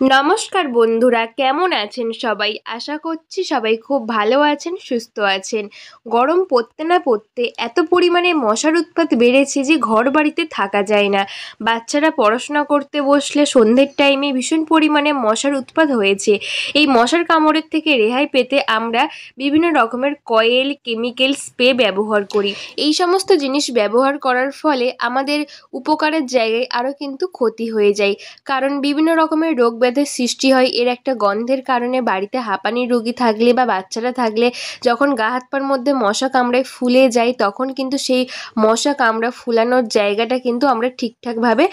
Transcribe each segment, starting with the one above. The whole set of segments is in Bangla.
নমস্কার বন্ধুরা, কেমন আছেন সবাই? আশা করছি সবাই খুব ভালো আছেন, সুস্থ আছেন। গরম পড়তে না পড়তে এত পরিমাণে মশার উৎপাত বেড়েছে যে ঘর বাড়িতে থাকা যায় না। বাচ্চারা পড়াশোনা করতে বসলে সন্ধ্যের টাইমে ভীষণ পরিমাণে মশার উৎপাত হয়েছে। এই মশার কামড়ের থেকে রেহাই পেতে আমরা বিভিন্ন রকমের কয়েল, কেমিক্যাল স্প্রে ব্যবহার করি। এই সমস্ত জিনিস ব্যবহার করার ফলে আমাদের উপকারের জায়গায় আরও কিন্তু ক্ষতি হয়ে যায়। কারণ বিভিন্ন রকমের রোগ ব্যাধির সৃষ্টি হয় এর একটা গন্ধের কারণে। বাড়িতে হাঁপানির রোগী থাকলে বা বাচ্চারা থাকলে যখন গা হাত পার মধ্যে মশা কামড়ায় ফুলে যায়, তখন কিন্তু সেই মশা কামড়া ফুলানোর জায়গাটা কিন্তু আমরা ঠিকঠাকভাবে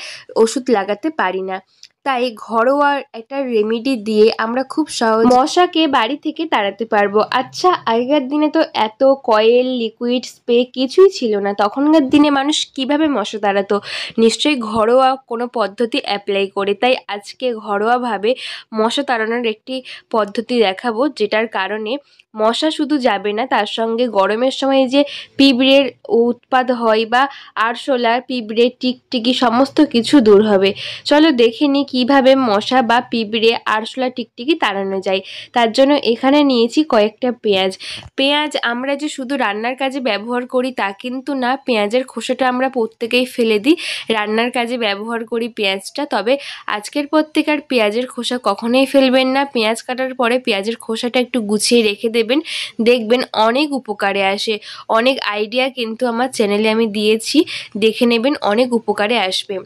ওষুধ লাগাতে পারি না। তাই ঘরোয়া একটা রেমেডি দিয়ে আমরা খুব সহজ মশাকে বাড়ি থেকে তাড়াতে পারবো। আচ্ছা, আগেকার দিনে তো এত কয়েল, লিকুইড, স্প্রে কিছুই ছিল না। তখনকার দিনে মানুষ কিভাবে মশা তাড়াতো? নিশ্চয়ই ঘরোয়া কোনো পদ্ধতি অ্যাপ্লাই করে। তাই আজকে ঘরোয়াভাবে মশা তাড়ানোর একটি পদ্ধতি দেখাবো, যেটার কারণে মশা শুধু যাবে না, তার সঙ্গে গরমের সময় যে পিঁপড়ের উৎপাত হয় বা আরশোলা, পিঁপড়ে, টিকটিকি সমস্ত কিছু দূর হবে। চলো দেখে নিই কীভাবে মশা বা পিঁপড়ে, আরশোলা, টিকটিকি তাড়ানো যায়। তার জন্য এখানে নিয়েছি কয়েকটা পেঁয়াজ। পেঁয়াজ আমরা যে শুধু রান্নার কাজে ব্যবহার করি তা কিন্তু না। পেঁয়াজের খোসাটা আমরা প্রত্যেকেই ফেলে দিই, রান্নার কাজে ব্যবহার করি পেঁয়াজটা। তবে আজকের পর থেকে আর পেঁয়াজের খোসা কখনোই ফেলবেন না। পেঁয়াজ কাটার পরে পেঁয়াজের খোসাটা একটু গুছিয়ে রেখে দেবেন, দেখবেন অনেক উপকারে আসে। অনেক আইডিয়া কিন্তু আমার চ্যানেলে আমি দিয়েছি, দেখে নেবেন, অনেক উপকারে আসবে।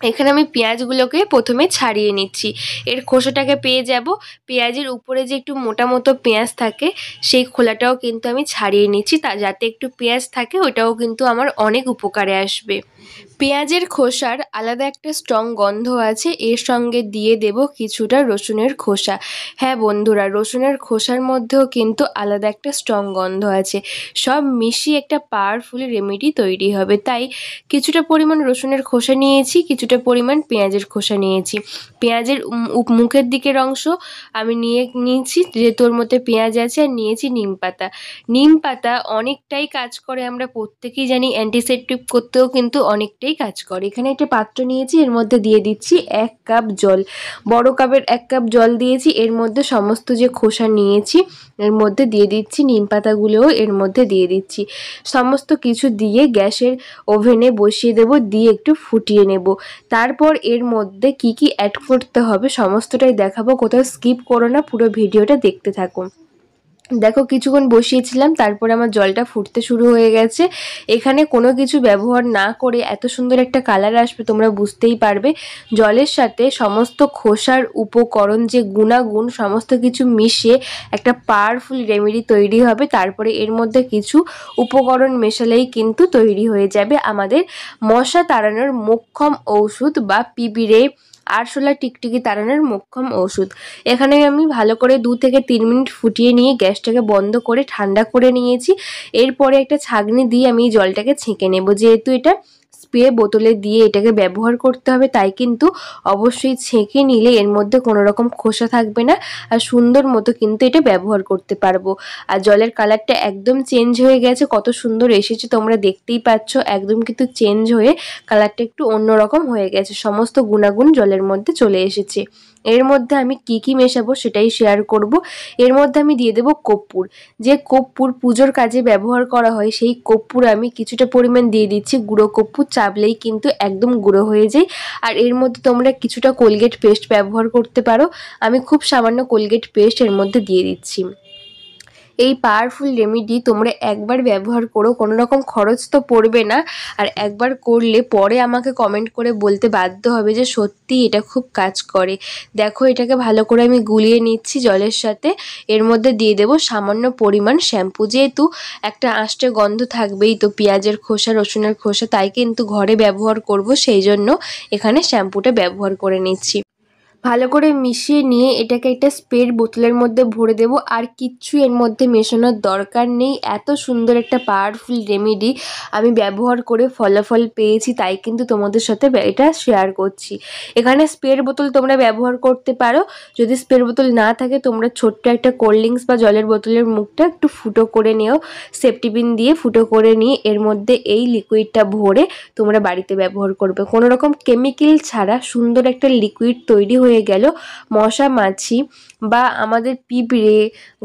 এখানে আমি পেঁয়াজগুলোকে প্রথমে ছাড়িয়ে নিচ্ছি। এর খোসাটাকে পেয়ে যাব। পেঁয়াজের উপরে যে একটু মোটা মতো পেঁয়াজ থাকে সেই খোলাটাও কিন্তু আমি ছাড়িয়ে নিচ্ছি, তা যাতে একটু পেঁয়াজ থাকে, ওটাও কিন্তু আমার অনেক উপকারে আসবে। পেঁয়াজের খোসার আলাদা একটা স্ট্রং গন্ধ আছে। এর সঙ্গে দিয়ে দেব কিছুটা রসুনের খোসা। হ্যাঁ বন্ধুরা, রসুনের খোসার মধ্যেও কিন্তু আলাদা একটা স্ট্রং গন্ধ আছে। সব মিশিয়ে একটা পাওয়ারফুল রেমেডি তৈরি হবে। তাই কিছুটা পরিমাণ রসুনের খোসা নিয়েছি, কিছুটা পরিমাণ পেঁয়াজের খোসা নিয়েছি। পেঁয়াজের মুখের দিকের অংশ আমি নিয়েছি, যেহেতু ওর মধ্যে পেঁয়াজ আছে। আর নিয়েছি নিম পাতা। নিম পাতা অনেকটাই কাজ করে, আমরা প্রত্যেকেই জানি। অ্যান্টিসেপটিক করতেও কিন্তু অনেকটাই কাজ করে। এখানে একটা পাত্র নিয়েছি, এর মধ্যে দিয়ে দিচ্ছি 1 কাপ জল। বড় কাপের 1 কাপ জল দিয়েছি। এর মধ্যে সমস্ত যে খোসা নিয়েছি এর মধ্যে দিয়ে দিচ্ছি, নিম পাতাগুলোও এর মধ্যে দিয়ে দিচ্ছি। সমস্ত কিছু দিয়ে গ্যাসের ওভেনে বসিয়ে দেব, দিয়ে একটু ফুটিয়ে নেব। তারপর এর মধ্যে কি কি অ্যাড করতে হবে সমস্তটাই দেখাবো, কোথাও স্কিপ করো না, পুরো ভিডিওটা দেখতে থাকো। দেখো কিছুক্ষণ বসিয়েছিলাম, তারপরে আমার জলটা ফুটতে শুরু হয়ে গেছে। এখানে কোনো কিছু ব্যবহার না করে এত সুন্দর একটা কালার আসবে তোমরা বুঝতেই পারবে। জলের সাথে সমস্ত খোসার উপকরণ যে গুণাগুণ সমস্ত কিছু মিশিয়ে একটা পাওয়ারফুল রেমেডি তৈরি হবে। তারপরে এর মধ্যে কিছু উপকরণ মেশালেই কিন্তু তৈরি হয়ে যাবে আমাদের মশা তাড়ানোর মোক্ষম ঔষধ বা পিঁপড়ে, আরশোলা, টিকটিকি তাড়ানোর মোক্ষম ওষুধ। এখানে আমি ভালো করে 2 থেকে 3 মিনিট ফুটিয়ে নিয়ে গ্যাসটাকে বন্ধ করে ঠান্ডা করে নিয়েছি। এরপরে একটা ছাঁকনি দিয়ে আমি জলটাকে ছেঁকে নেব। যেহেতু এটা স্প্রে বোতলে দিয়ে এটাকে ব্যবহার করতে হবে, তাই কিন্তু অবশ্যই ছেঁকে নিলে এর মধ্যে কোনো রকম খোসা থাকবে না, আর সুন্দর মতো কিন্তু এটা ব্যবহার করতে পারবো। আর জলের কালারটা একদম চেঞ্জ হয়ে গেছে, কত সুন্দর এসেছে তোমরা দেখতেই পাচ্ছ। একদম কিন্তু চেঞ্জ হয়ে কালারটা একটু অন্যরকম হয়ে গেছে, সমস্ত গুণাগুণ জলের মধ্যে চলে এসেছে। এর মধ্যে আমি কি কি মেশাবো সেটাই শেয়ার করব। এর মধ্যে আমি দিয়ে দেব কর্পূর। যে কর্পূর পুজোর কাজে ব্যবহার করা হয়, সেই কর্পূর আমি কিছুটা পরিমাণ দিয়ে দিচ্ছি। গুঁড়ো কর্পূর চাপলেই কিন্তু একদম গুঁড়ো হয়ে যায়। আর এর মধ্যে তোমরা কিছুটা কোলগেট পেস্ট ব্যবহার করতে পারো। আমি খুব সামান্য কোলগেট পেস্ট এর মধ্যে দিয়ে দিচ্ছি। এই পাওয়ারফুল রেমেডি তোমরা একবার ব্যবহার করো, কোনো রকম খরচ তো পড়বে না। আর একবার করলে পরে আমাকে কমেন্ট করে বলতে বাধ্য হবে যে সত্যি এটা খুব কাজ করে। দেখো এটাকে ভালো করে আমি গুলিয়ে নিচ্ছি জলের সাথে। এর মধ্যে দিয়ে দেব সামান্য পরিমাণ শ্যাম্পু। যেহেতু একটা আষ্টে গন্ধ থাকবেই তো পেঁয়াজের খোসা, রসুনের খোসা, তাই কিন্তু ঘরে ব্যবহার করব, সেই জন্য এখানে শ্যাম্পুটা ব্যবহার করে নিচ্ছি। ভালো করে মিশিয়ে নিয়ে এটাকে একটা স্প্রের বোতলের মধ্যে ভরে দেব। আর কিচ্ছু এর মধ্যে মেশানোর দরকার নেই। এত সুন্দর একটা পাওয়ারফুল রেমেডি আমি ব্যবহার করে ফলাফল পেয়েছি, তাই কিন্তু তোমাদের সাথে এটা শেয়ার করছি। এখানে স্প্রের বোতল তোমরা ব্যবহার করতে পারো। যদি স্প্রের বোতল না থাকে তোমরা ছোট্ট একটা কোল্ড ড্রিঙ্কস বা জলের বোতলের মুখটা একটু ফুটো করে নিও, সেফটি পিন দিয়ে ফুটো করে নিয়ে এর মধ্যে এই লিকুইডটা ভরে তোমরা বাড়িতে ব্যবহার করবে। কোনো রকম কেমিক্যাল ছাড়া সুন্দর একটা লিকুইড তৈরি হয়ে হয়ে গেল মশা মাছি বা আমাদের পিঁপড়ে,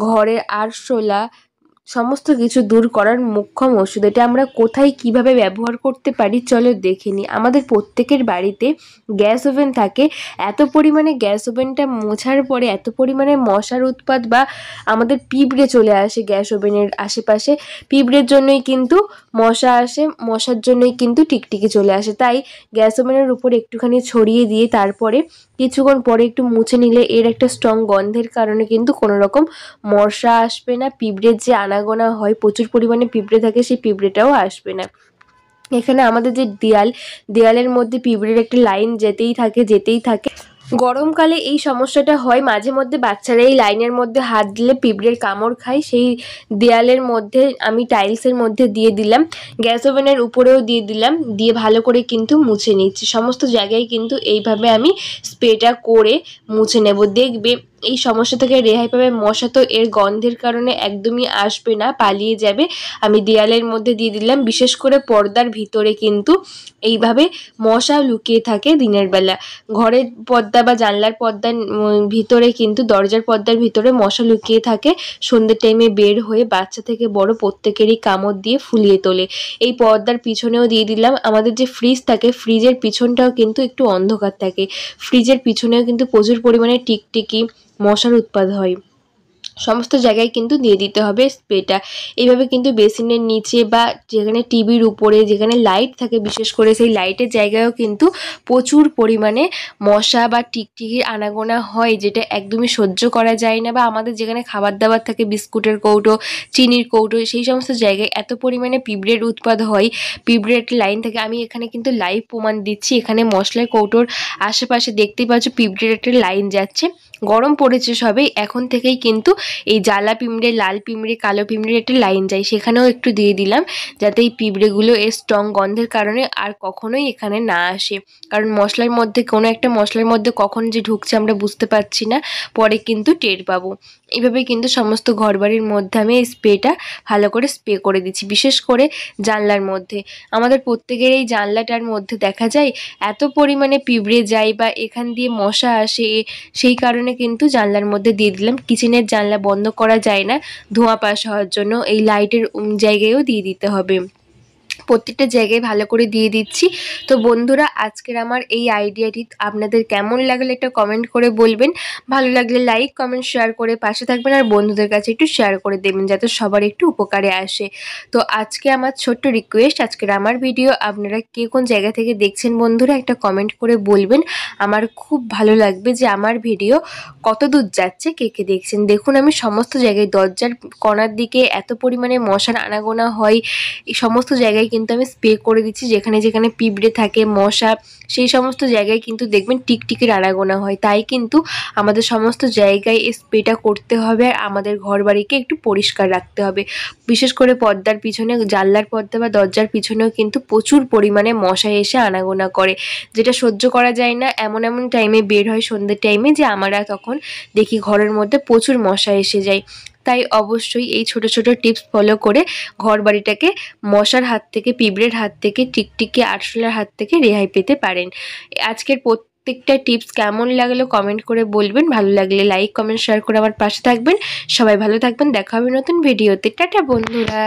ঘরের আরশোলা সমস্ত কিছু দূর করার মোক্ষম ওষুধ। এটা আমরা কোথায় কিভাবে ব্যবহার করতে পারি চলো দেখে নিই। আমাদের প্রত্যেকের বাড়িতে গ্যাস ওভেন থাকে। এত পরিমাণে গ্যাস ওভেনটা মোছার পরে এত পরিমাণে মশার উৎপাত বা আমাদের পিঁপড়ে চলে আসে গ্যাস ওভেনের আশেপাশে। পিঁপড়ের জন্যই কিন্তু মশা আসে, মশার জন্যই কিন্তু টিকটিকি চলে আসে। তাই গ্যাস ওভেনের উপর একটুখানি ছড়িয়ে দিয়ে তারপরে কিছুক্ষণ পরে একটু মুছে নিলে এর একটা স্ট্রং গন্ধের কারণে কিন্তু কোনো রকম মশা আসবে না। পিঁপড়ের যে আনাগোনা হয়, প্রচুর পরিমাণে পিঁপড়ে থাকে, সেই পিঁপড়েটাও আসবে না। এখানে আমাদের যে দেয়ালের মধ্যে পিঁপড়ের একটা লাইন যেতেই থাকে। গরমকালে এই সমস্যাটা হয়, মাঝে মধ্যে বাচ্চারা এই লাইনের মধ্যে হাত দিলে পিঁপড়ের কামড় খায়। সেই দেয়ালের মধ্যে আমি টাইলসের মধ্যে দিয়ে দিলাম, গ্যাস ওভেনের উপরেও দিয়ে দিলাম, দিয়ে ভালো করে কিন্তু মুছে নিচ্ছি। সমস্ত জায়গায় কিন্তু এইভাবে আমি স্প্রেটা করে মুছে নেব। দেখবে এই সমস্যা থেকে রেহাই পাবে। মশা তো এর গন্ধের কারণে একদমই আসবে না, পালিয়ে যাবে। আমি দেয়ালের মধ্যে দিয়ে দিলাম। বিশেষ করে পর্দার ভিতরে কিন্তু এইভাবে মশা লুকিয়ে থাকে দিনের বেলা। ঘরের পর্দা বা জানলার পর্দার ভিতরে কিন্তু দরজার পর্দার ভিতরে মশা লুকিয়ে থাকে। সন্ধ্যের টাইমে বের হয়ে বাচ্চা থেকে বড় প্রত্যেকেরই কামড় দিয়ে ফুলিয়ে তোলে। এই পর্দার পিছনেও দিয়ে দিলাম। আমাদের যে ফ্রিজ থাকে, ফ্রিজের পিছনটাও কিন্তু একটু অন্ধকার থাকে। ফ্রিজের পিছনেও কিন্তু প্রচুর পরিমাণে টিকটিকি, মশার উৎপাত হয়। সমস্ত জায়গায় কিন্তু দিয়ে দিতে হবে স্প্রেটা। এইভাবে কিন্তু বেসিনের নিচে বা যেখানে টিভির উপরে যেখানে লাইট থাকে, বিশেষ করে সেই লাইটের জায়গায়ও কিন্তু প্রচুর পরিমাণে মশা বা টিকটিকির আনাগোনা হয়, যেটা একদমই সহ্য করা যায় না। বা আমাদের যেখানে খাবার দাবার থাকে, বিস্কুটের কৌটো, চিনির কৌটো, সেই সমস্ত জায়গায় এত পরিমাণে পিঁপড়ের উৎপাত হয়, পিঁপড়ের একটা লাইন থাকে। আমি এখানে কিন্তু লাইভ প্রমাণ দিচ্ছি। এখানে মশলার কৌটোর আশেপাশে দেখতেই পাচ্ছ পিঁপড়ের একটা লাইন যাচ্ছে। গরম পড়েছে সবে, এখন থেকেই কিন্তু এই জ্বালা পিঁমড়ে, লাল পিঁমড়ে, কালো পিঁমড়ের একটা লাইন যায়, সেখানেও একটু দিয়ে দিলাম, যাতে এই পিঁপড়েগুলো এর স্ট্রং গন্ধের কারণে আর কখনোই এখানে না আসে। কারণ মশলার মধ্যে কোনো একটা মশলার মধ্যে কখন যে ঢুকছে আমরা বুঝতে পারছি না, পরে কিন্তু টের পাবো। এইভাবে কিন্তু সমস্ত ঘরবাড়ির মধ্যে আমি এই স্প্রেটা ভালো করে স্প্রে করে দিচ্ছি। বিশেষ করে জানলার মধ্যে, আমাদের প্রত্যেকের এই জানলাটার মধ্যে দেখা যায় এত পরিমাণে পিঁপড়ে যায় বা এখান দিয়ে মশা আসে, সেই কারণে কিন্তু জানলার মধ্যে দিয়ে দিলাম। কিচেনের জানলা বন্ধ করা যায় না ধোঁয়া পাস হওয়ার জন্য, এই লাইটের জায়গায়ও দিয়ে দিতে হবে। প্রত্যেকটা জায়গায় ভালো করে দিয়ে দিচ্ছি। তো বন্ধুরা, আজকের আমার এই আইডিয়াটি আপনাদের কেমন লাগলে একটা কমেন্ট করে বলবেন। ভালো লাগলে লাইক, কমেন্ট, শেয়ার করে পাশে থাকবেন, আর বন্ধুদের কাছে একটু শেয়ার করে দেবেন যাতে সবার একটু উপকারে আসে। তো আজকে আমার ছোট্ট রিকোয়েস্ট, আজকের আমার ভিডিও আপনারা কে কোন জায়গা থেকে দেখছেন বন্ধুরা একটা কমেন্ট করে বলবেন। আমার খুব ভালো লাগবে যে আমার ভিডিও কত দূর যাচ্ছে, কে কে দেখছেন। দেখুন আমি সমস্ত জায়গায় দরজার কোণার দিকে এত পরিমাণে মশার আনাগোনা হয়, এই সমস্ত জায়গায় কিন্তু আমি স্প্রে করে দিচ্ছি। যেখানে যেখানে পিঁপড়ে থাকে, মশা, সেই সমস্ত জায়গায় কিন্তু দেখবেন টিকটিকির আনাগোনা হয়। তাই কিন্তু আমাদের সমস্ত জায়গায় এই স্প্রেটা করতে হবে, আর আমাদের ঘর বাড়িকে একটু পরিষ্কার রাখতে হবে। বিশেষ করে পর্দার পিছনে, জানলার পর্দা বা দরজার পিছনেও কিন্তু প্রচুর পরিমাণে মশা এসে আনাগোনা করে, যেটা সহ্য করা যায় না। এমন এমন টাইমে বের হয় সন্ধ্যের টাইমে যে আমরা তখন দেখি ঘরের মধ্যে প্রচুর মশা এসে যায়। তাই অবশ্যই এই ছোট ছোট টিপস ফলো করে ঘর বাড়িটাকে মশার হাত থেকে, পিঁপড়ের হাত থেকে, টিকটিকি, আরশোলার হাত থেকে রেহাই পেতে পারেন। আজকের প্রত্যেকটা টিপস কেমন লাগলো কমেন্ট করে বলবেন। ভালো লাগলে লাইক, কমেন্ট, শেয়ার করে আমার পাশে থাকবেন। সবাই ভালো থাকবেন, দেখা হবে নতুন ভিডিওতে। টাটা বন্ধুরা।